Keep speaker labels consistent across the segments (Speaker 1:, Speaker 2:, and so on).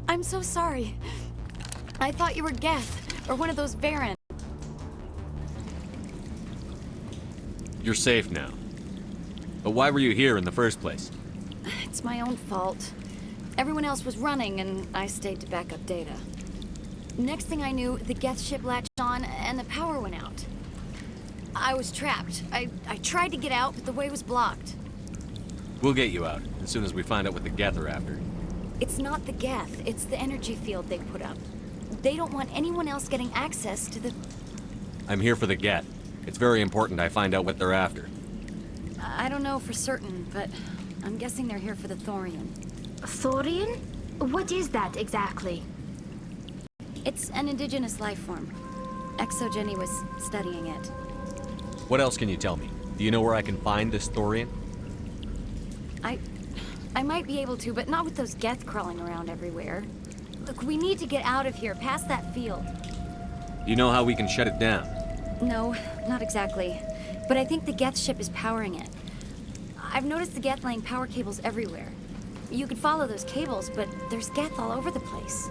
Speaker 1: I'm so sorry. I thought you were Geth, or one of those Varen.
Speaker 2: You're safe now. But why were you here in the first place?
Speaker 1: It's my own fault. Everyone else was running, and I stayed to back up data. Next thing I knew, the Geth ship latched on, and the power went out. I was trapped. I tried to get out, but the way was blocked.
Speaker 2: We'll get you out, as soon as we find out what the Geth are after.
Speaker 1: It's not the Geth, it's the energy field they put up. They don't want anyone else getting access to the...
Speaker 2: I'm here for the Geth. It's very important I find out what they're after.
Speaker 1: I don't know for certain, but I'm guessing they're here for the Thorian.
Speaker 3: Thorian? What is that exactly?
Speaker 1: It's an indigenous life form. Exogeny was studying it.
Speaker 2: What else can you tell me? Do you know where I can find this Thorian?
Speaker 1: I might be able to, but not with those Geth crawling around everywhere. Look, we need to get out of here, past that field.
Speaker 2: You know how we can shut it down?
Speaker 1: No, not exactly. But I think the Geth ship is powering it. I've noticed the Geth laying power cables everywhere. You could follow those cables, but there's Geth all over the place.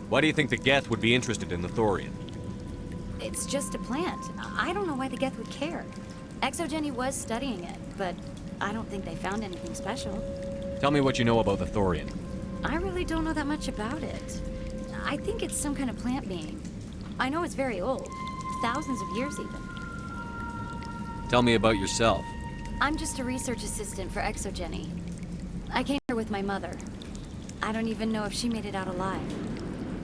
Speaker 2: Why do you think the Geth would be interested in the Thorian?
Speaker 1: It's just a plant. I don't know why the Geth would care. Exogeny was studying it, but I don't think they found anything special.
Speaker 2: Tell me what you know about the Thorian.
Speaker 1: I really don't know that much about it. I think it's some kind of plant being. I know it's very old. Thousands of years even.
Speaker 2: Tell me about yourself.
Speaker 1: I'm just a research assistant for Exogeny. I came here with my mother. I don't even know if she made it out alive.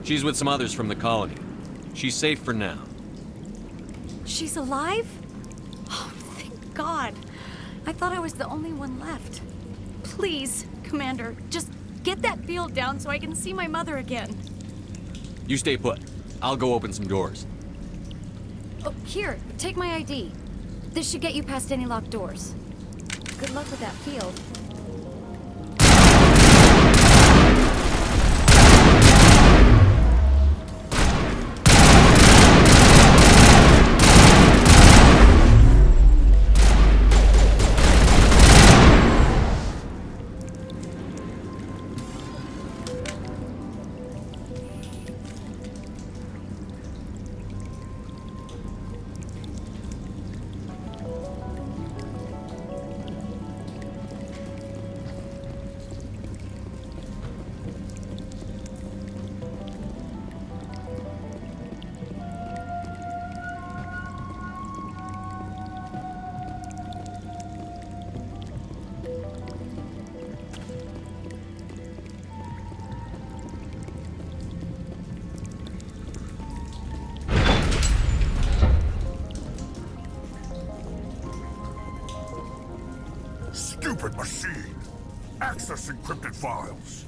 Speaker 2: She's with some others from the colony. She's safe for now.
Speaker 1: She's alive? Oh, thank God. I thought I was the only one left. Please, Commander, just get that field down so I can see my mother again.
Speaker 2: You stay put. I'll go open some doors.
Speaker 1: Oh, here, take my ID. This should get you past any locked doors. Good luck with that field.
Speaker 4: Stupid machine! Access encrypted files!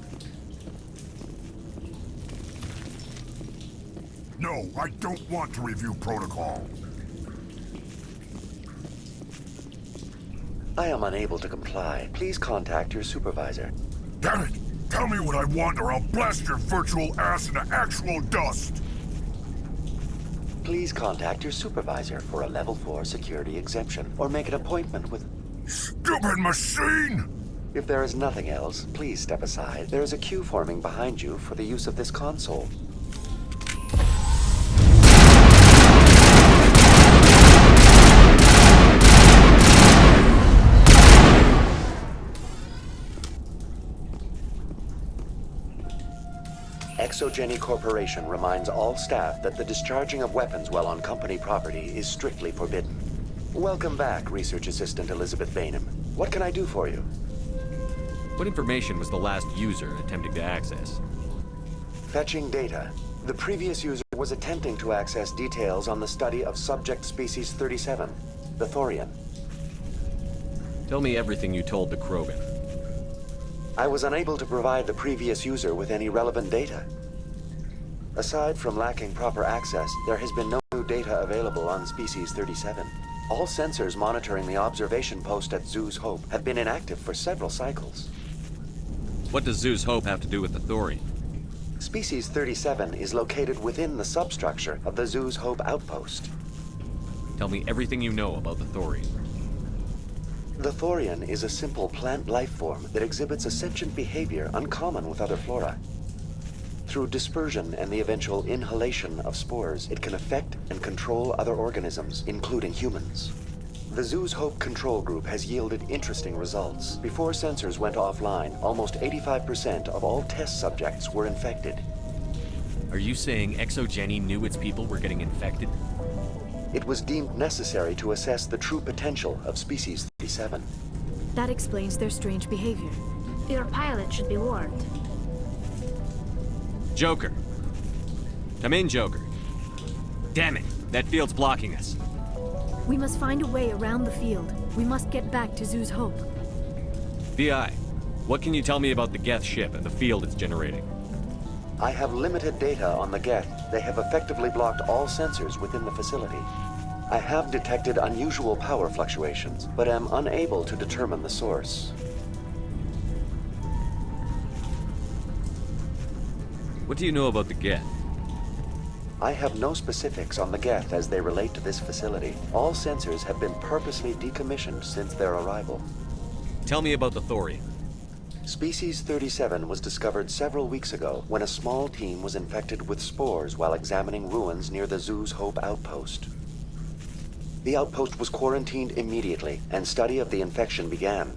Speaker 4: No, I don't want to review protocol.
Speaker 5: I am unable to comply. Please contact your supervisor.
Speaker 4: Damn it! Tell me what I want or I'll blast your virtual ass into actual dust!
Speaker 5: Please contact your supervisor for a level 4 security exemption, or make an appointment with...
Speaker 4: Stupid machine!
Speaker 5: If there is nothing else, please step aside. There is a queue forming behind you for the use of this console. Exogeny Corporation reminds all staff that the discharging of weapons while on company property is strictly forbidden. Welcome back, Research Assistant Elizabeth Bainham. What can I do for you?
Speaker 2: What information was the last user attempting to access?
Speaker 5: Fetching data. The previous user was attempting to access details on the study of subject species 37, the Thorian.
Speaker 2: Tell me everything you told the Krogan.
Speaker 5: I was unable to provide the previous user with any relevant data. Aside from lacking proper access, there has been no new data available on Species 37. All sensors monitoring the observation post at Zoo's Hope have been inactive for several cycles.
Speaker 2: What does Zoo's Hope have to do with the Thorian?
Speaker 5: Species 37 is located within the substructure of the Zoo's Hope outpost.
Speaker 2: Tell me everything you know about the Thorian.
Speaker 5: The Thorian is a simple plant life form that exhibits a sentient behavior uncommon with other flora. Through dispersion and the eventual inhalation of spores, it can affect and control other organisms, including humans. The Zoo's Hope control group has yielded interesting results. Before sensors went offline, almost 85% of all test subjects were infected.
Speaker 2: Are you saying ExoGeni knew its people were getting infected?
Speaker 5: It was deemed necessary to assess the true potential of Species 37.
Speaker 6: That explains their strange behavior.
Speaker 3: Your pilot should be warned.
Speaker 2: Joker. Come in, Joker. Damn it, that field's blocking us.
Speaker 6: We must find a way around the field. We must get back to Zoo's Hope.
Speaker 2: VI, what can you tell me about the Geth ship and the field it's generating?
Speaker 5: I have limited data on the Geth. They have effectively blocked all sensors within the facility. I have detected unusual power fluctuations, but am unable to determine the source.
Speaker 2: What do you know about the Geth?
Speaker 5: I have no specifics on the Geth as they relate to this facility. All sensors have been purposely decommissioned since their arrival.
Speaker 2: Tell me about the Thorian.
Speaker 5: Species 37 was discovered several weeks ago when a small team was infected with spores while examining ruins near the Zoo's Hope outpost. The outpost was quarantined immediately, and study of the infection began.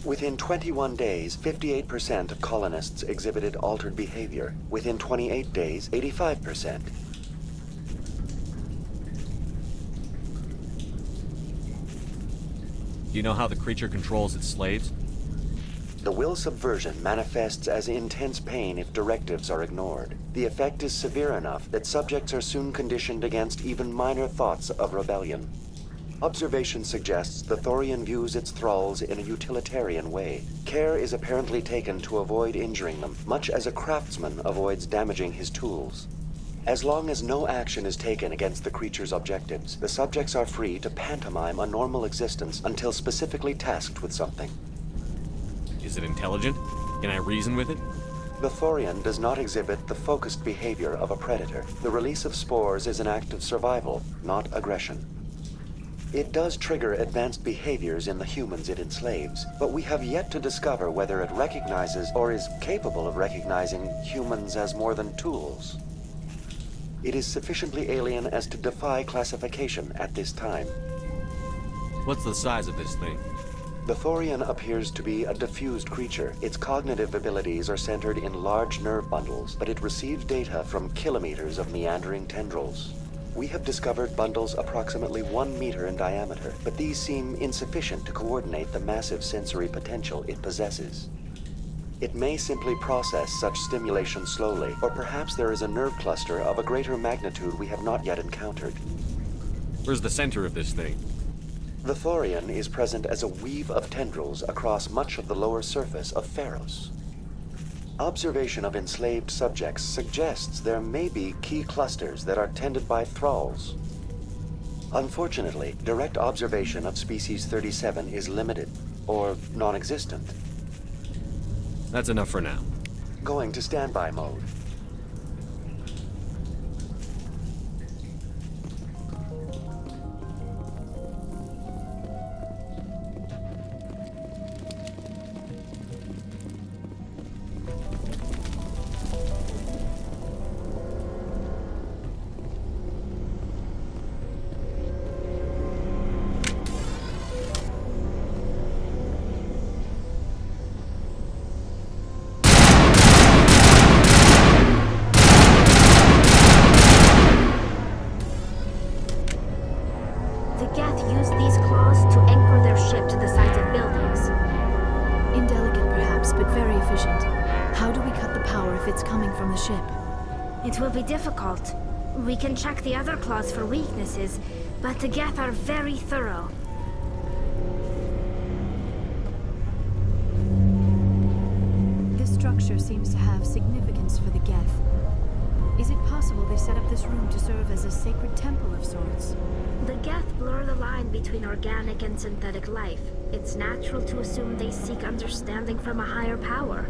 Speaker 5: Within 21 days, 58% of colonists exhibited altered behavior. Within 28 days, 85%.
Speaker 2: Do you know how the creature controls its slaves?
Speaker 5: The will subversion manifests as intense pain if directives are ignored. The effect is severe enough that subjects are soon conditioned against even minor thoughts of rebellion. Observation suggests the Thorian views its thralls in a utilitarian way. Care is apparently taken to avoid injuring them, much as a craftsman avoids damaging his tools. As long as no action is taken against the creature's objectives, the subjects are free to pantomime a normal existence until specifically tasked with something.
Speaker 2: Is it intelligent? Can I reason with it?
Speaker 5: The Thorian does not exhibit the focused behavior of a predator. The release of spores is an act of survival, not aggression. It does trigger advanced behaviors in the humans it enslaves, but we have yet to discover whether it recognizes or is capable of recognizing humans as more than tools. It is sufficiently alien as to defy classification at this time.
Speaker 2: What's the size of this thing?
Speaker 5: The Thorian appears to be a diffused creature. Its cognitive abilities are centered in large nerve bundles, but it receives data from kilometers of meandering tendrils. We have discovered bundles approximately 1 meter in diameter, but these seem insufficient to coordinate the massive sensory potential it possesses. It may simply process such stimulation slowly, or perhaps there is a nerve cluster of a greater magnitude we have not yet encountered.
Speaker 2: Where's the center of this thing?
Speaker 5: The Thorian is present as a weave of tendrils across much of the lower surface of Feros. Observation of enslaved subjects suggests there may be key clusters that are tended by thralls. Unfortunately, direct observation of Species 37 is limited, or non-existent.
Speaker 2: That's enough for now.
Speaker 5: Going to standby mode.
Speaker 3: The Geth use these claws to anchor their ship to the sides of buildings.
Speaker 6: Indelicate perhaps, but very efficient. How do we cut the power if it's coming from the ship?
Speaker 3: It will be difficult. We can check the other claws for weaknesses, but the Geth are very thorough.
Speaker 6: This structure seems to have significance for the Geth. Is it possible they set up this room to serve as a sacred temple of sorts?
Speaker 3: The Geth blur the line between organic and synthetic life. It's natural to assume they seek understanding from a higher power.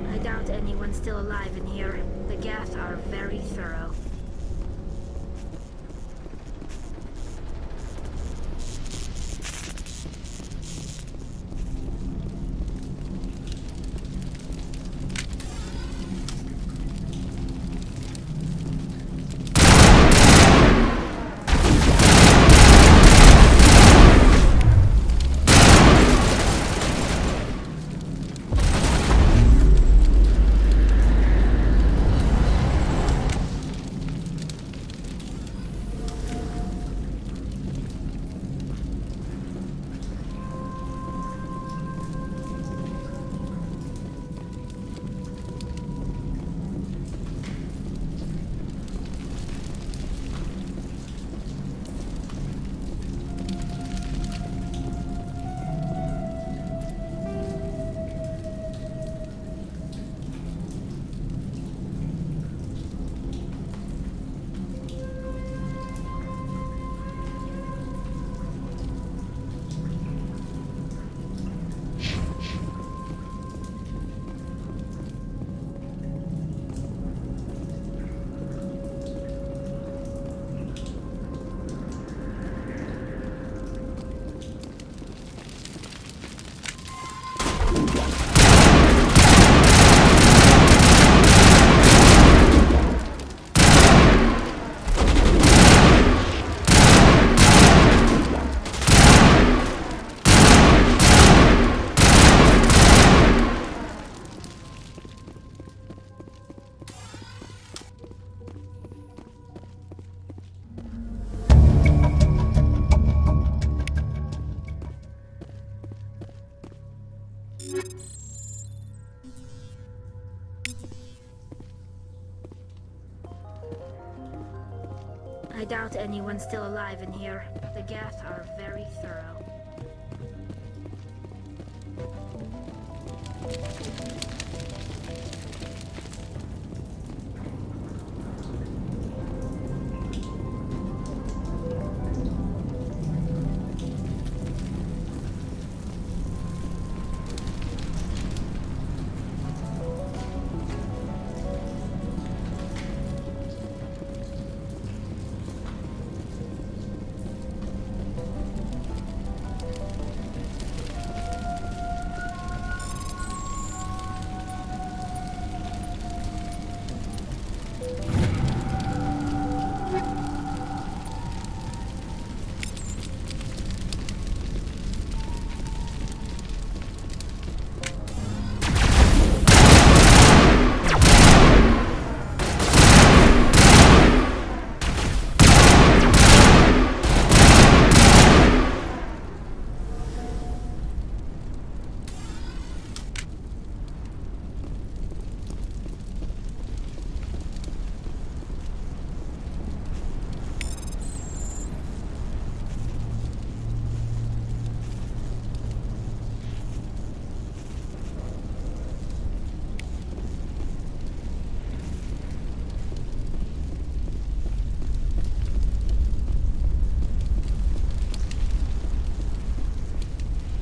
Speaker 3: I doubt anyone's still alive in here. The Geth are very thorough. I doubt anyone's still alive in here. The Geth are very thorough.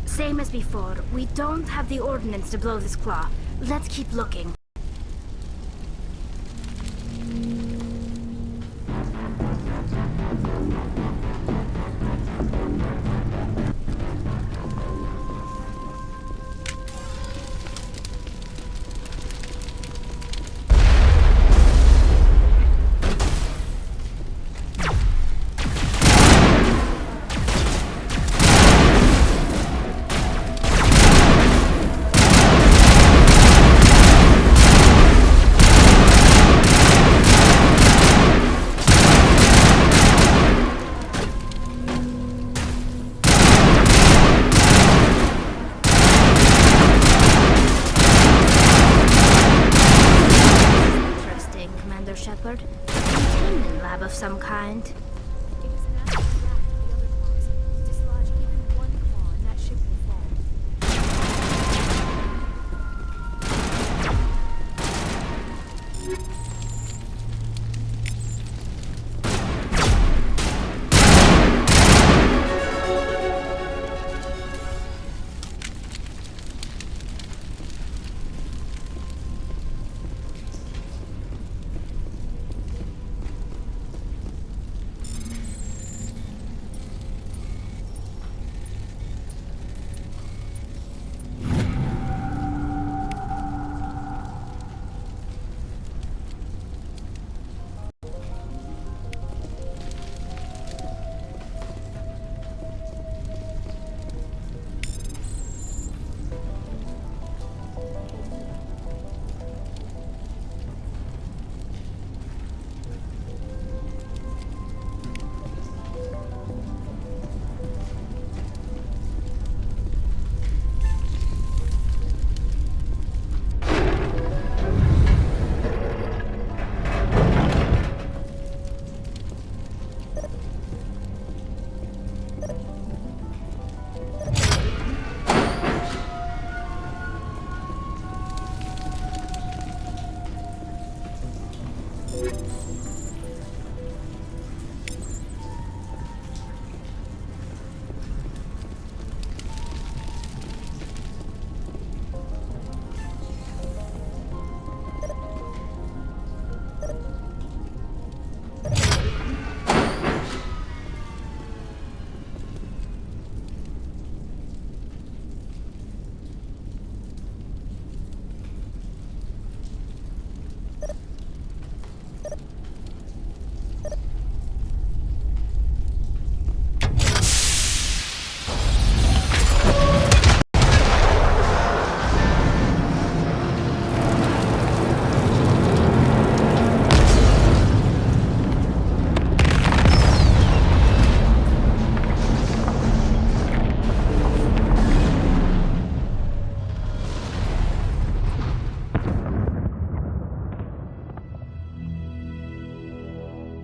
Speaker 3: Same as before, we don't have the ordnance to blow this claw. Let's keep looking. moment.
Speaker 6: It is an absolute wrath for the other claws. Dislodge even one claw and that ship will fall.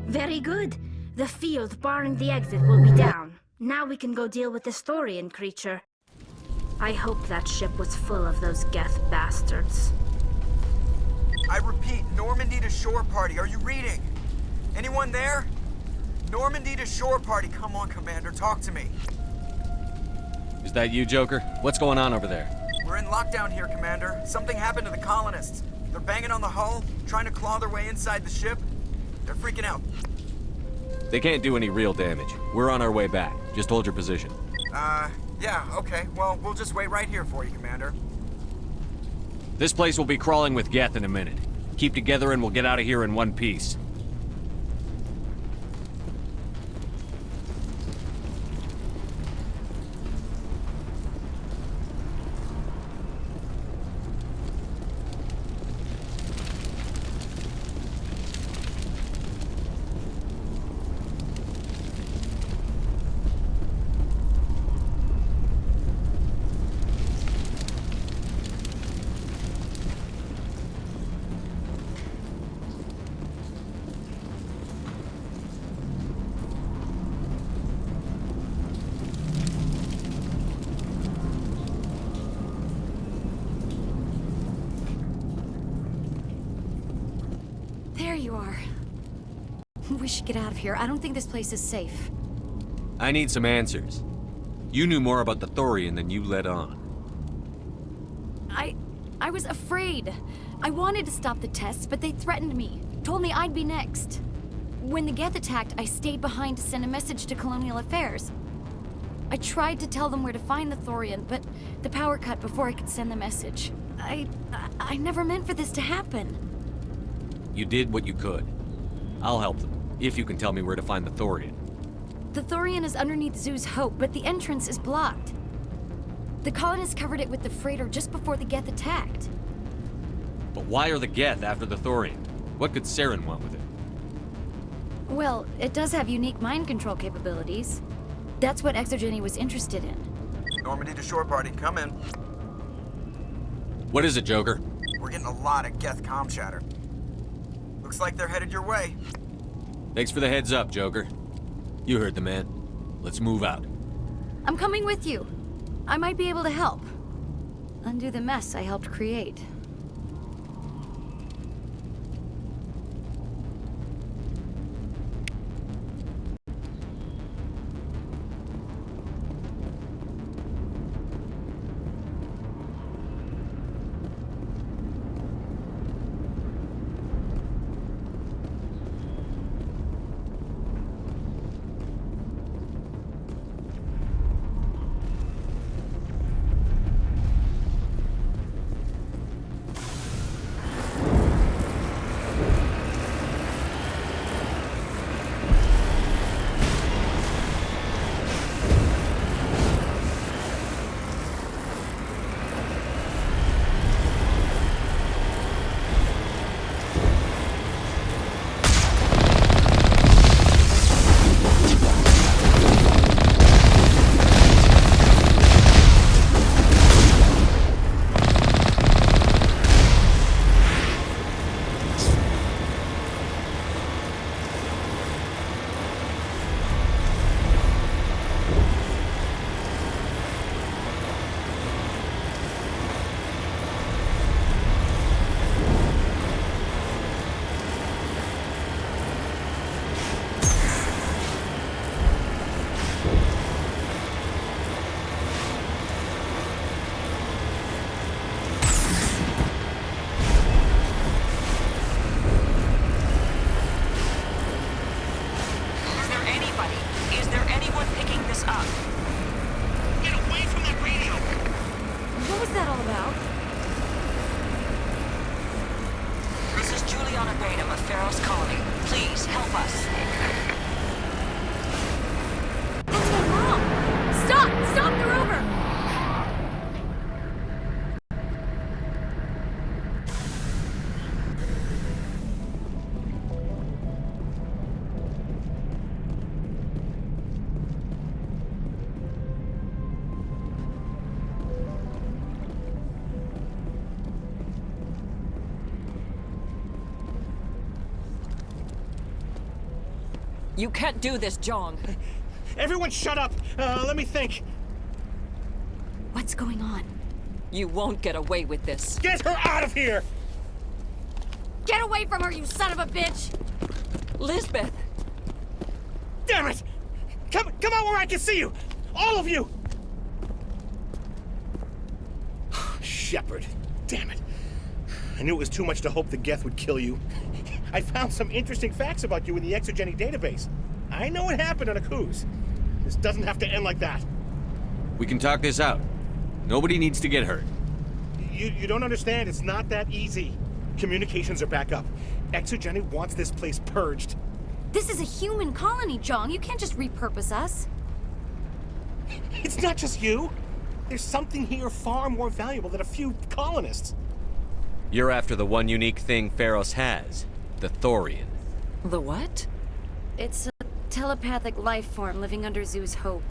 Speaker 3: Very good. The field barring the exit will be down. Now we can go deal with this Thorian creature. I hope that ship was full of those Geth bastards.
Speaker 7: I repeat, Normandy to shore party. Are you reading? Anyone there? Normandy to shore party. Come on, Commander, talk to me.
Speaker 2: Is that you, Joker? What's going on over there?
Speaker 7: We're in lockdown here, Commander. Something happened to the colonists. They're banging on the hull, trying to claw their way inside the ship. They're freaking out.
Speaker 2: They can't do any real damage. We're on our way back. Just hold your position.
Speaker 7: Yeah, okay. Well, we'll just wait right here for you, Commander.
Speaker 2: This place will be crawling with Geth in a minute. Keep together and we'll get out of here in one piece.
Speaker 1: There you are. We should get out of here. I don't think this place is safe.
Speaker 2: I need some answers. You knew more about the Thorian than you let on.
Speaker 1: I was afraid. I wanted to stop the tests, but they threatened me. Told me I'd be next. When the Geth attacked, I stayed behind to send a message to Colonial Affairs. I tried to tell them where to find the Thorian, but the power cut before I could send the message. I never meant for this to happen.
Speaker 2: You did what you could. I'll help them, if you can tell me where to find the Thorian.
Speaker 1: The Thorian is underneath Zoo's Hope, but the entrance is blocked. The colonists covered it with the freighter just before the Geth attacked.
Speaker 2: But why are the Geth after the Thorian? What could Saren want with it?
Speaker 1: Well, it does have unique mind control capabilities. That's what Exogeny was interested in.
Speaker 7: Normandy to shore party, come in.
Speaker 2: What is it, Joker?
Speaker 7: We're getting a lot of Geth comm chatter. Looks like they're headed your way.
Speaker 2: Thanks for the heads up, Joker. You heard the man. Let's move out.
Speaker 1: I'm coming with you. I might be able to help. Undo the mess I helped create.
Speaker 8: Is there anyone picking this up?
Speaker 9: Get away from that radio!
Speaker 1: What was that all about?
Speaker 8: This is Juliana Batum of Feros Colony. Please, help us.
Speaker 1: That's my mom! Stop! Stop the rover!
Speaker 8: You can't do this, Jong.
Speaker 9: Everyone shut up! Let me think.
Speaker 1: What's going on?
Speaker 8: You won't get away with this.
Speaker 9: Get her out of here!
Speaker 1: Get away from her, you son of a bitch!
Speaker 8: Lisbeth!
Speaker 9: Damn it! Come out where I can see you! All of you! Shepard. Damn it. I knew it was too much to hope the Geth would kill you. I found some interesting facts about you in the Exogeny database. I know what happened on Akuz. This doesn't have to end like that.
Speaker 2: We can talk this out. Nobody needs to get hurt.
Speaker 9: You don't understand. It's not that easy. Communications are back up. Exogeny wants this place purged.
Speaker 1: This is a human colony, Jong. You can't just repurpose us.
Speaker 9: It's not just you. There's something here far more valuable than a few colonists.
Speaker 2: You're after the one unique thing Feros has. The Thorian.
Speaker 8: The what?
Speaker 1: It's a telepathic life form living under Zoo's hope.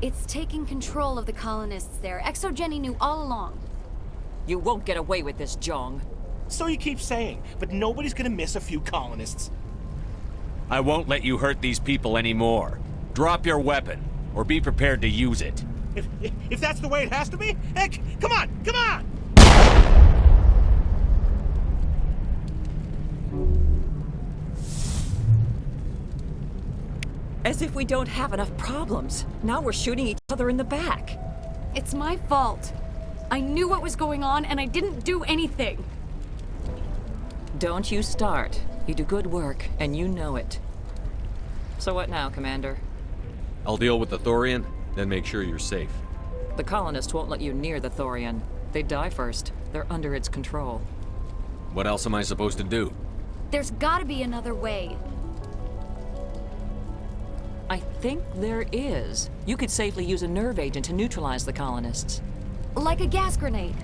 Speaker 1: It's taking control of the colonists there. Exogeny knew all along.
Speaker 8: You won't get away with this, Jong.
Speaker 9: So you keep saying, but nobody's gonna miss a few colonists.
Speaker 2: I won't let you hurt these people anymore. Drop your weapon, or be prepared to use it.
Speaker 9: If that's the way it has to be, heck, come on, come on!
Speaker 8: As if we don't have enough problems. Now we're shooting each other in the back.
Speaker 1: It's my fault. I knew what was going on, and I didn't do anything.
Speaker 8: Don't you start. You do good work, and you know it. So what now, Commander?
Speaker 2: I'll deal with the Thorian, then make sure you're safe.
Speaker 8: The colonists won't let you near the Thorian. They die first. They're under its control.
Speaker 2: What else am I supposed to do?
Speaker 1: There's gotta be another way.
Speaker 8: I think there is. You could safely use a nerve agent to neutralize the colonists.
Speaker 1: Like a gas grenade.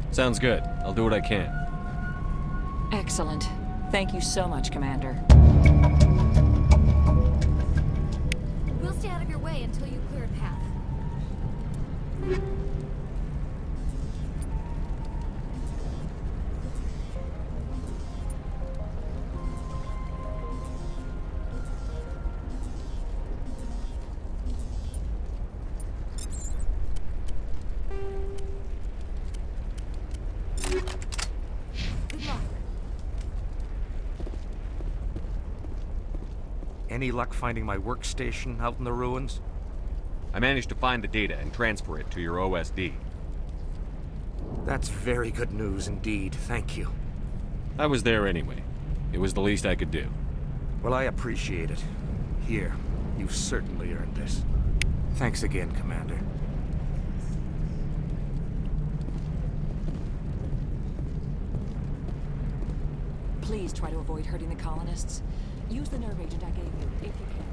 Speaker 2: Sounds good. I'll do what I can.
Speaker 8: Excellent. Thank you so much, Commander.
Speaker 1: We'll stay out of your way until you clear a path.
Speaker 10: Any luck finding my workstation out in the ruins?
Speaker 2: I managed to find the data and transfer it to your OSD.
Speaker 10: That's very good news indeed, thank you.
Speaker 2: I was there anyway. It was the least I could do.
Speaker 10: Well, I appreciate it. Here, you've certainly earned this. Thanks again, Commander.
Speaker 8: Please try to avoid hurting the colonists. Use the nerve agent I gave you, if you can.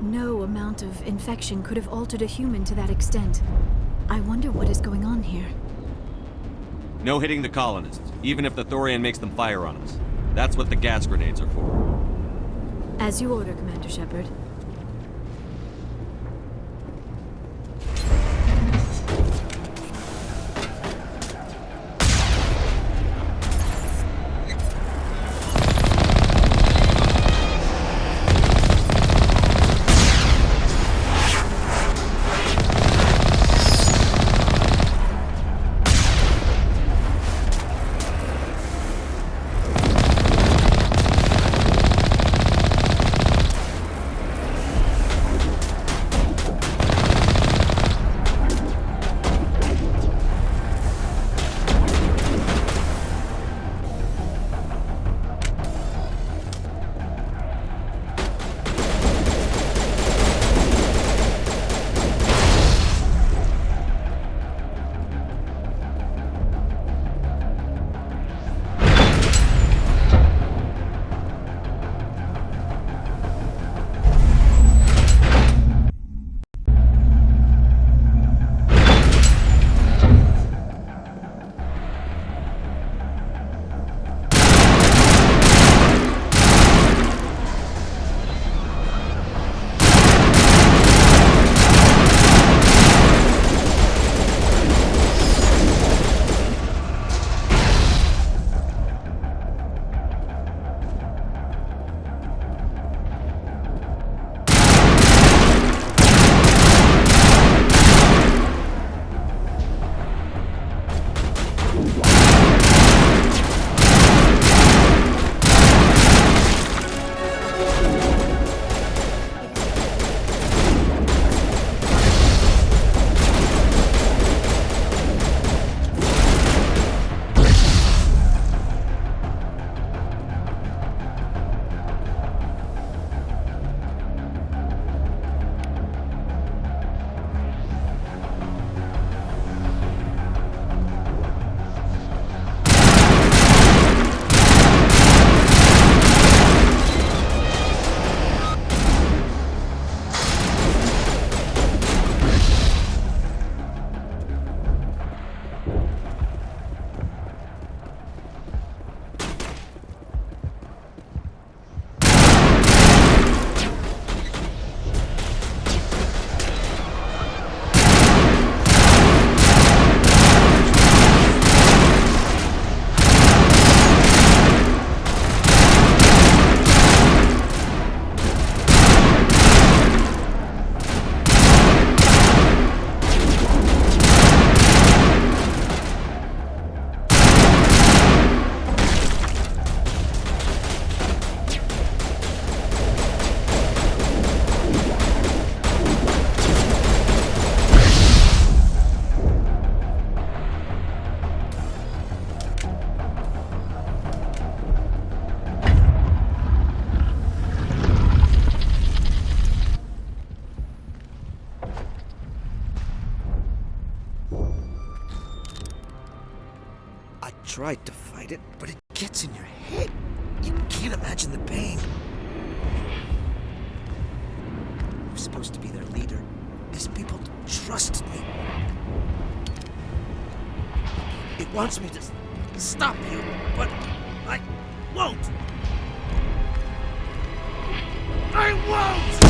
Speaker 6: No amount of infection could have altered a human to that extent. I wonder what is going on here.
Speaker 2: No hitting the colonists, even if the Thorian makes them fire on us. That's what the gas grenades are for.
Speaker 6: As you order, Commander Shepard.
Speaker 11: I tried to fight it, but it gets in your head. You can't imagine the pain. I'm supposed to be their leader. These people trusted me. It wants me to stop you, but I won't. I won't!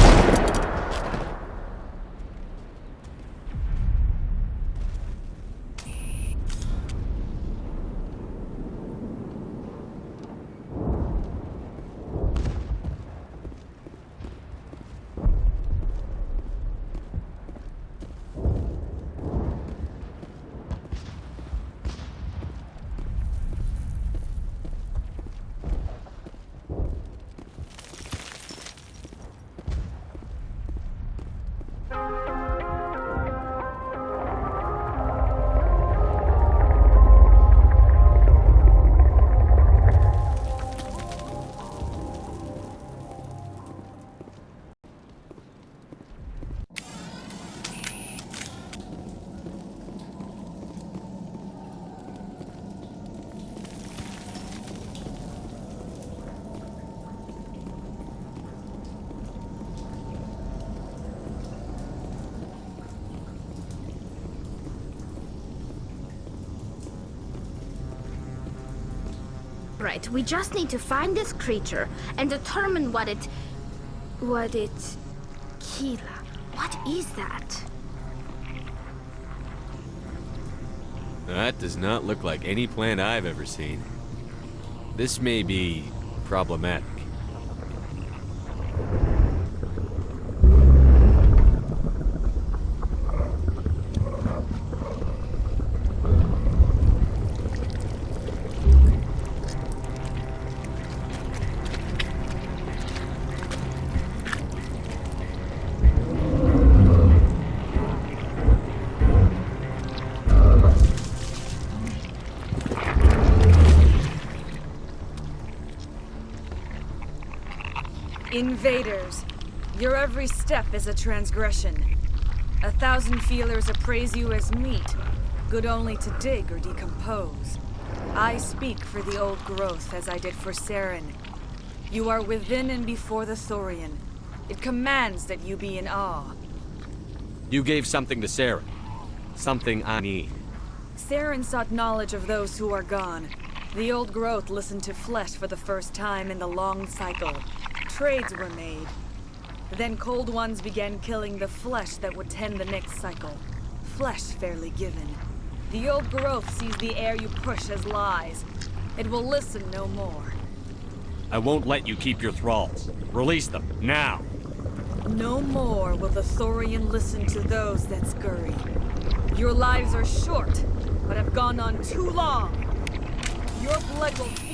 Speaker 3: Right, we just need to find this creature and determine what it... Kila. What is that?
Speaker 2: That does not look like any plant I've ever seen. This may be problematic.
Speaker 12: Invaders, your every step is a transgression. 1,000 feelers appraise you as meat, good only to dig or decompose. I speak for the old growth as I did for Saren. You are within and before the Thorian. It commands that you be in awe.
Speaker 2: You gave something to Saren. Something I need.
Speaker 12: Saren sought knowledge of those who are gone. The old growth listened to flesh for the first time in the long cycle. Trades were made. Then Cold Ones began killing the flesh that would tend the next cycle. Flesh fairly given. The old growth sees the air you push as lies. It will listen no more.
Speaker 2: I won't let you keep your thralls. Release them, now!
Speaker 12: No more will the Thorian listen to those that scurry. Your lives are short, but have gone on too long. Your blood will feed.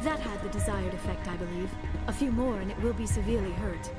Speaker 6: That had the desired effect, I believe. A few more and it will be severely hurt.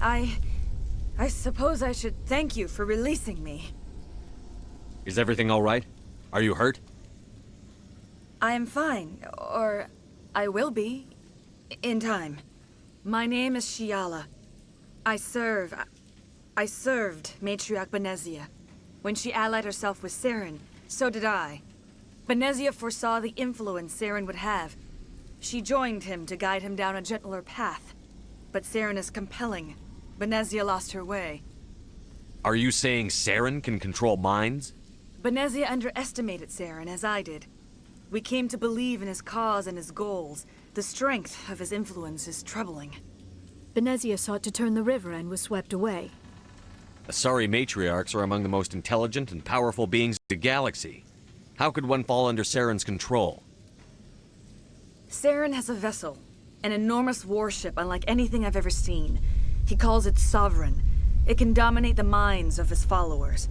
Speaker 12: I suppose I should thank you for releasing me.
Speaker 2: Is everything all right? Are you hurt?
Speaker 12: I am fine, or I will be, in time. My name is Shiala. I served Matriarch Benezia. When she allied herself with Saren, so did I. Benezia foresaw the influence Saren would have. She joined him to guide him down a gentler path. But Saren is compelling. Benezia lost her way.
Speaker 2: Are you saying Saren can control minds?
Speaker 12: Benezia underestimated Saren, as I did. We came to believe in his cause and his goals. The strength of his influence is troubling.
Speaker 6: Benezia sought to turn the river and was swept away.
Speaker 2: Asari matriarchs are among the most intelligent and powerful beings in the galaxy. How could one fall under Saren's control?
Speaker 12: Saren has a vessel, an enormous warship unlike anything I've ever seen. He calls it Sovereign. It can dominate the minds of his followers.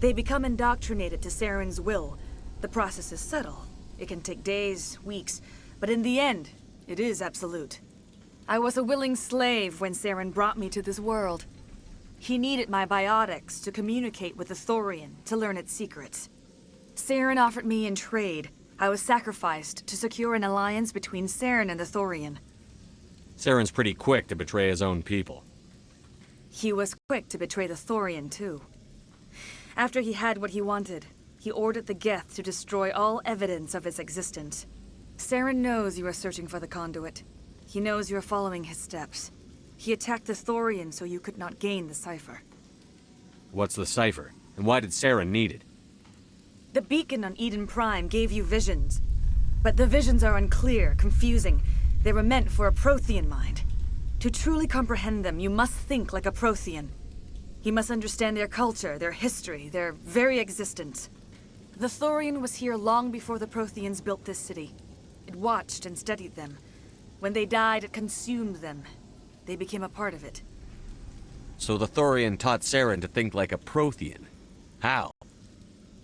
Speaker 12: They become indoctrinated to Saren's will. The process is subtle. It can take days, weeks, but in the end, it is absolute. I was a willing slave when Saren brought me to this world. He needed my biotics to communicate with the Thorian, to learn its secrets. Saren offered me in trade. I was sacrificed to secure an alliance between Saren and the Thorian.
Speaker 2: Saren's pretty quick to betray his own people.
Speaker 12: He was quick to betray the Thorian, too. After he had what he wanted, he ordered the Geth to destroy all evidence of its existence. Saren knows you are searching for the conduit. He knows you are following his steps. He attacked the Thorian so you could not gain the cipher.
Speaker 2: What's the cipher? And why did Saren need it?
Speaker 12: The beacon on Eden Prime gave you visions. But the visions are unclear, confusing. They were meant for a Prothean mind. To truly comprehend them, you must think like a Prothean. You must understand their culture, their history, their very existence. The Thorian was here long before the Protheans built this city. It watched and studied them. When they died, it consumed them. They became a part of it.
Speaker 2: So the Thorian taught Saren to think like a Prothean. How?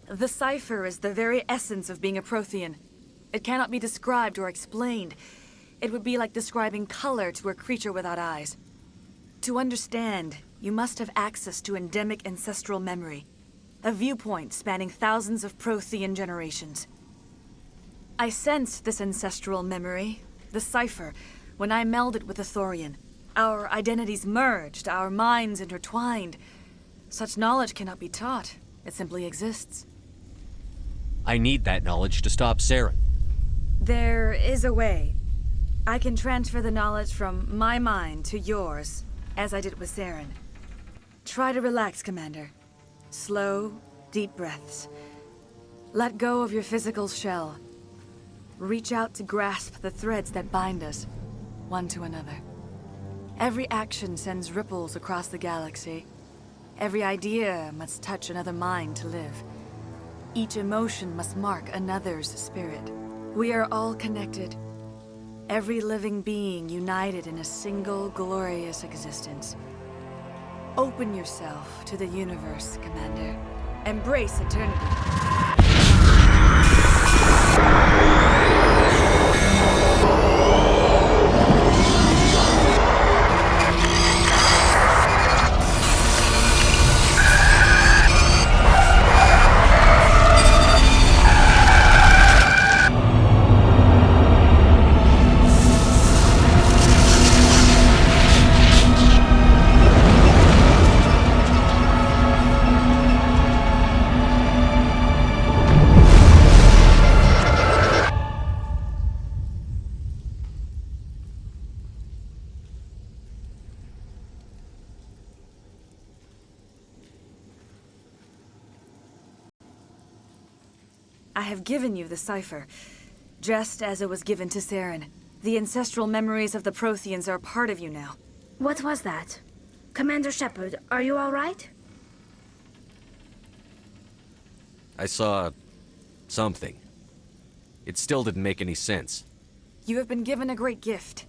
Speaker 12: The cipher is the very essence of being a Prothean. It cannot be described or explained. It would be like describing color to a creature without eyes. To understand, you must have access to endemic ancestral memory. A viewpoint spanning thousands of Prothean generations. I sensed this ancestral memory, the cipher, when I melded with the Thorian. Our identities merged, our minds intertwined. Such knowledge cannot be taught. It simply exists.
Speaker 2: I need that knowledge to stop Saren.
Speaker 12: There is a way. I can transfer the knowledge from my mind to yours, as I did with Saren. Try to relax, Commander. Slow, deep breaths. Let go of your physical shell. Reach out to grasp the threads that bind us, one to another. Every action sends ripples across the galaxy. Every idea must touch another mind to live. Each emotion must mark another's spirit. We are all connected. Every living being united in a single glorious existence. Open yourself to the universe, Commander. Embrace eternity. I have given you the cipher, just as it was given to Saren. The ancestral memories of the Protheans are a part of you now.
Speaker 3: What was that? Commander Shepard, are you all right?
Speaker 2: I saw something. It still didn't make any sense.
Speaker 12: You have been given a great gift.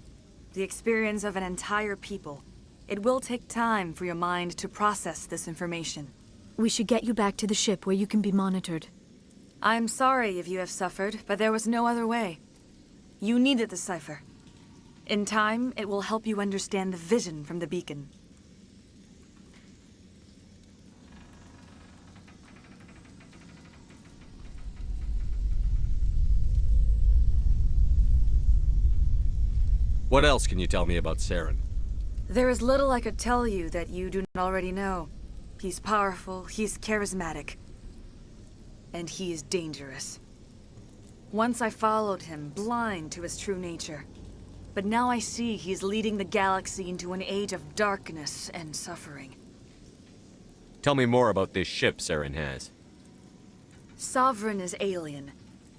Speaker 12: The experience of an entire people. It will take time for your mind to process this information.
Speaker 6: We should get you back to the ship where you can be monitored.
Speaker 12: I'm sorry if you have suffered, but there was no other way. You needed the cipher. In time, it will help you understand the vision from the beacon.
Speaker 2: What else can you tell me about Saren?
Speaker 12: There is little I could tell you that you do not already know. He's powerful, he's charismatic, and he is dangerous. Once I followed him, blind to his true nature. But now I see he's leading the galaxy into an age of darkness and suffering.
Speaker 2: Tell me more about this ship Saren has.
Speaker 12: Sovereign is alien.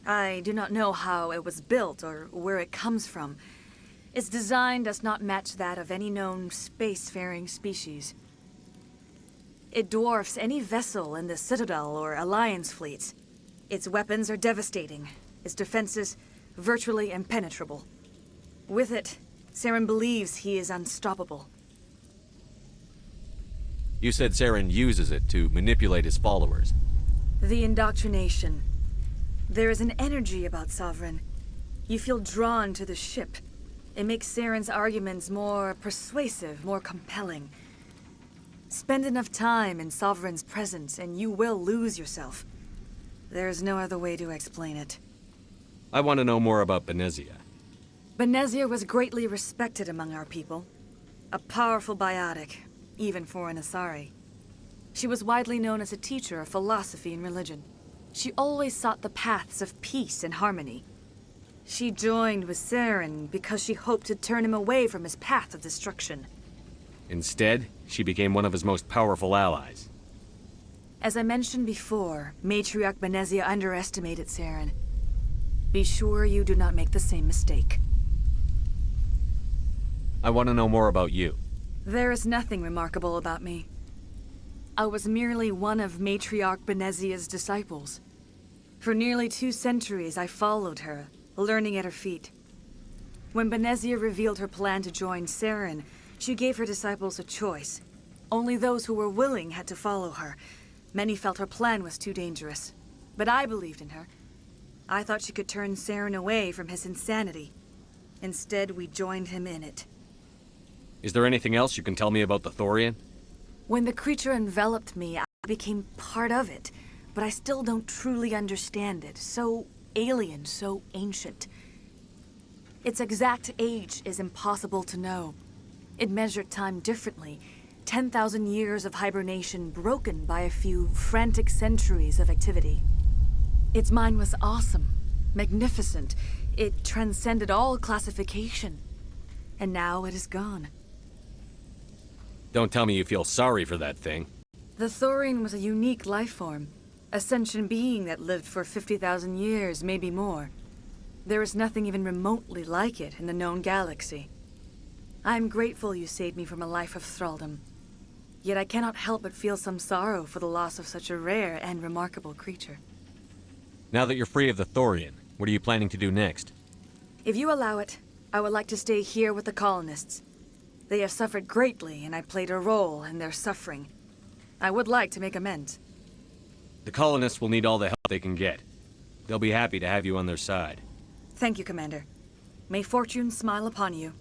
Speaker 12: I do not know how it was built or where it comes from. Its design does not match that of any known spacefaring species. It dwarfs any vessel in the Citadel or Alliance fleets. Its weapons are devastating, its defenses virtually impenetrable. With it, Saren believes he is unstoppable.
Speaker 2: You said Saren uses it to manipulate his followers.
Speaker 12: The indoctrination. There is an energy about Sovereign. You feel drawn to the ship. It makes Saren's arguments more persuasive, more compelling. Spend enough time in Sovereign's presence and you will lose yourself. There's no other way to explain it.
Speaker 2: I want to know more about Benezia.
Speaker 12: Benezia was greatly respected among our people. A powerful biotic, even for an Asari. She was widely known as a teacher of philosophy and religion. She always sought the paths of peace and harmony. She joined with Saren because she hoped to turn him away from his path of destruction.
Speaker 2: Instead, she became one of his most powerful allies.
Speaker 12: As I mentioned before, Matriarch Benezia underestimated Saren. Be sure you do not make the same mistake.
Speaker 2: I want to know more about you.
Speaker 12: There is nothing remarkable about me. I was merely one of Matriarch Benezia's disciples. For nearly 2 centuries, I followed her, learning at her feet. When Benezia revealed her plan to join Saren, she gave her disciples a choice. Only those who were willing had to follow her. Many felt her plan was too dangerous. But I believed in her. I thought she could turn Saren away from his insanity. Instead, we joined him in it.
Speaker 2: Is there anything else you can tell me about the Thorian?
Speaker 12: When the creature enveloped me, I became part of it. But I still don't truly understand it. So alien, so ancient. Its exact age is impossible to know. It measured time differently. 10,000 years of hibernation broken by a few frantic centuries of activity. Its mind was awesome, magnificent. It transcended all classification. And now it is gone.
Speaker 2: Don't tell me you feel sorry for that thing.
Speaker 12: The Thorian was a unique life form. A sentient being that lived for 50,000 years, maybe more. There is nothing even remotely like it in the known galaxy. I'm grateful you saved me from a life of thraldom. Yet I cannot help but feel some sorrow for the loss of such a rare and remarkable creature.
Speaker 2: Now that you're free of the Thorian, what are you planning to do next?
Speaker 12: If you allow it, I would like to stay here with the colonists. They have suffered greatly, and I played a role in their suffering. I would like to make amends.
Speaker 2: The colonists will need all the help they can get. They'll be happy to have you on their side.
Speaker 12: Thank you, Commander. May fortune smile upon you.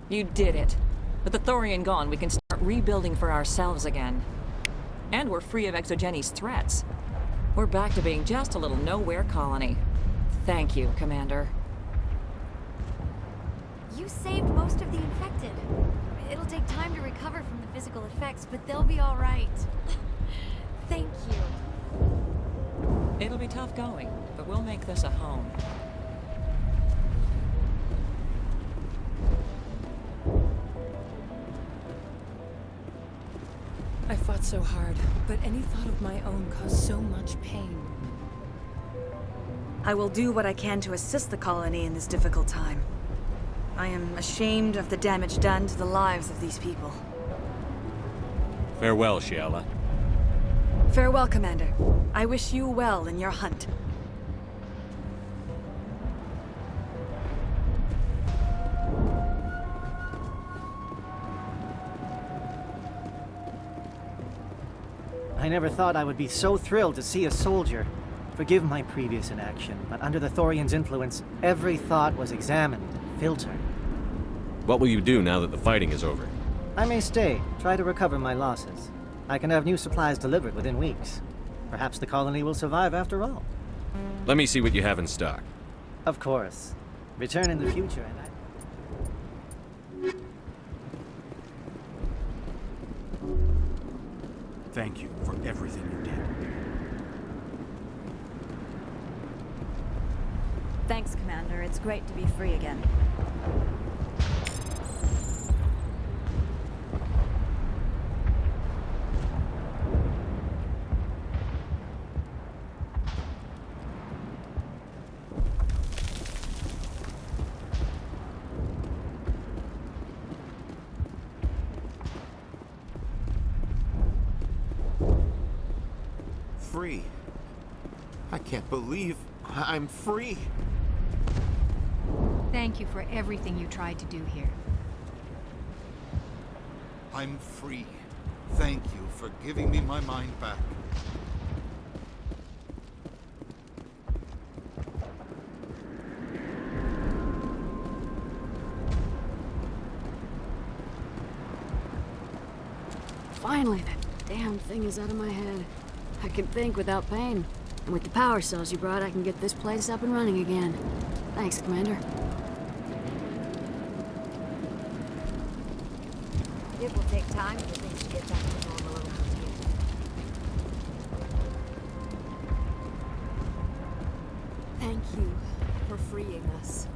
Speaker 8: You did it. With the Thorian gone, we can start rebuilding for ourselves again. And we're free of Exogeni's threats. We're back to being just a little nowhere colony. Thank you, Commander.
Speaker 1: You saved most of the infected. It'll take time to recover from the physical effects, but they'll be all right. Thank you.
Speaker 8: It'll be tough going, but we'll make this a home.
Speaker 6: I fought so hard, but any thought of my own caused so much pain.
Speaker 12: I will do what I can to assist the colony in this difficult time. I am ashamed of the damage done to the lives of these people.
Speaker 2: Farewell, Shiala.
Speaker 12: Farewell, Commander. I wish you well in your hunt.
Speaker 13: I never thought I would be so thrilled to see a soldier. Forgive my previous inaction, but under the Thorian's influence, every thought was examined, filtered.
Speaker 2: What will you do now that the fighting is over?
Speaker 13: I may stay, try to recover my losses. I can have new supplies delivered within weeks. Perhaps the colony will survive after all.
Speaker 2: Let me see what you have in stock.
Speaker 13: Of course. Return in the future and
Speaker 10: Thank you for everything you did.
Speaker 6: Thanks, Commander. It's great to be free again.
Speaker 11: Free. I can't believe I'm free.
Speaker 14: Thank you for everything you tried to do here.
Speaker 4: I'm free. Thank you for giving me my mind back.
Speaker 1: Finally, that damn thing is out of my head. I can think without pain. And with the power cells you brought, I can get this place up and running again. Thanks, Commander.
Speaker 6: It will take time for things to get back to normal around here.
Speaker 1: Thank you for freeing us.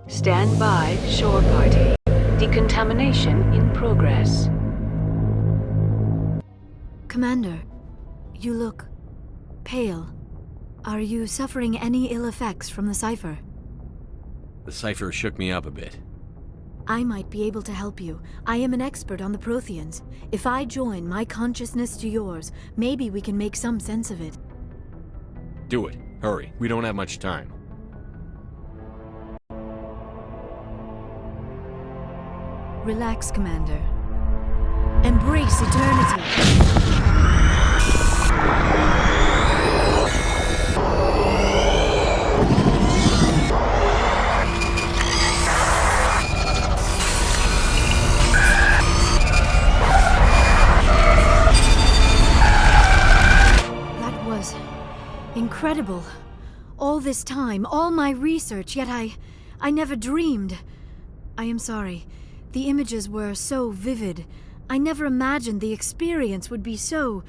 Speaker 15: Stand by, shore party. Decontamination in progress.
Speaker 1: Commander, you look pale. Are you suffering any ill effects from the cipher?
Speaker 2: The cipher shook me up a bit.
Speaker 1: I might be able to help you. I am an expert on the Protheans. If I join my consciousness to yours, maybe we can make some sense of it.
Speaker 2: Do it. Hurry. We don't have much time.
Speaker 1: Relax, Commander. Embrace eternity. That was incredible. All this time, all my research, yet I never dreamed. I am sorry. The images were so vivid. I never imagined the experience would be so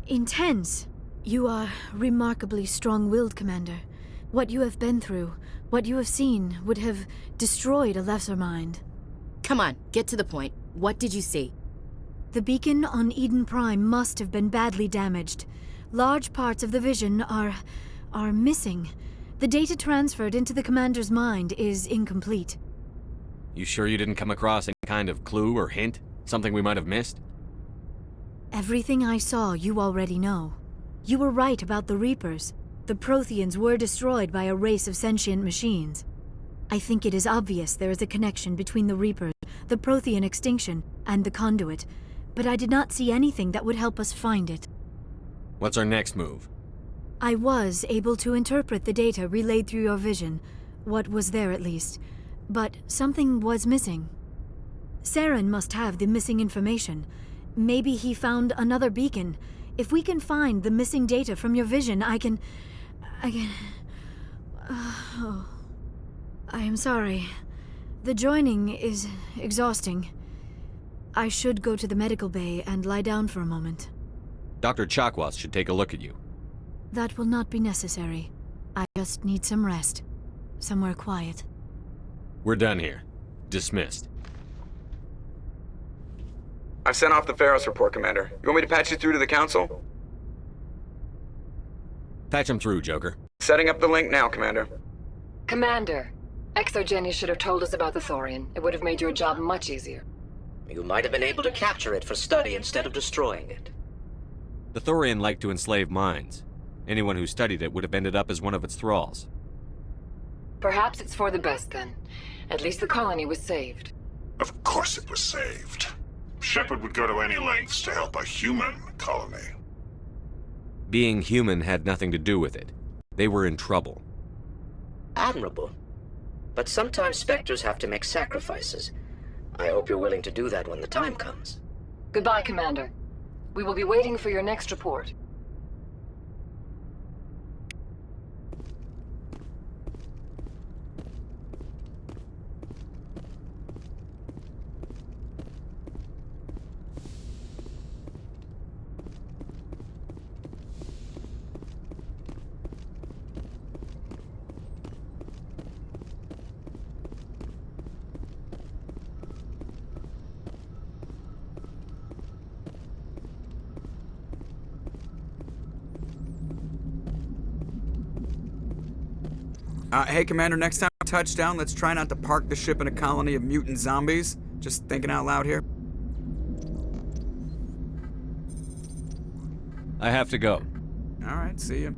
Speaker 1: intense. You are remarkably strong-willed, Commander. What you have been through, what you have seen, would have destroyed a lesser mind.
Speaker 16: Come on, get to the point. What did you see?
Speaker 1: The beacon on Eden Prime must have been badly damaged. Large parts of the vision are missing. The data transferred into the Commander's mind is incomplete.
Speaker 2: You sure you didn't come across any kind of clue or hint? Something we might have missed?
Speaker 1: Everything I saw, you already know. You were right about the Reapers. The Protheans were destroyed by a race of sentient machines. I think it is obvious there is a connection between the Reapers, the Prothean extinction, and the Conduit, but I did not see anything that would help us find it.
Speaker 2: What's our next move?
Speaker 1: I was able to interpret the data relayed through your vision, what was there at least. But something was missing. Saren must have the missing information. Maybe he found another beacon. If we can find the missing data from your vision, I can... Oh, I am sorry.
Speaker 6: The joining is exhausting. I should go to the medical bay and lie down for a moment.
Speaker 2: Dr. Chakwas should take a look at you.
Speaker 6: That will not be necessary. I just need some rest. Somewhere quiet.
Speaker 2: We're done here. Dismissed.
Speaker 7: I've sent off the Feros report, Commander. You want me to patch you through to the Council?
Speaker 2: Patch him through, Joker.
Speaker 7: Setting up the link now, Commander.
Speaker 15: Commander, Exogeny should have told us about the Thorian. It would have made your job much easier.
Speaker 11: You might have been able to capture it for study instead of destroying it.
Speaker 2: The Thorian liked to enslave minds. Anyone who studied it would have ended up as one of its thralls.
Speaker 15: Perhaps it's for the best then. At least the colony was saved.
Speaker 4: Of course it was saved. Shepard would go to any lengths to help a human colony.
Speaker 2: Being human had nothing to do with it. They were in trouble.
Speaker 11: Admirable. But sometimes Spectres have to make sacrifices. I hope you're willing to do that when the time comes.
Speaker 15: Goodbye, Commander. We will be waiting for your next report.
Speaker 7: Hey, Commander, next time we touch down, let's try not to park the ship in a colony of mutant zombies. Just thinking out loud here.
Speaker 2: I have to go.
Speaker 7: All right, see you.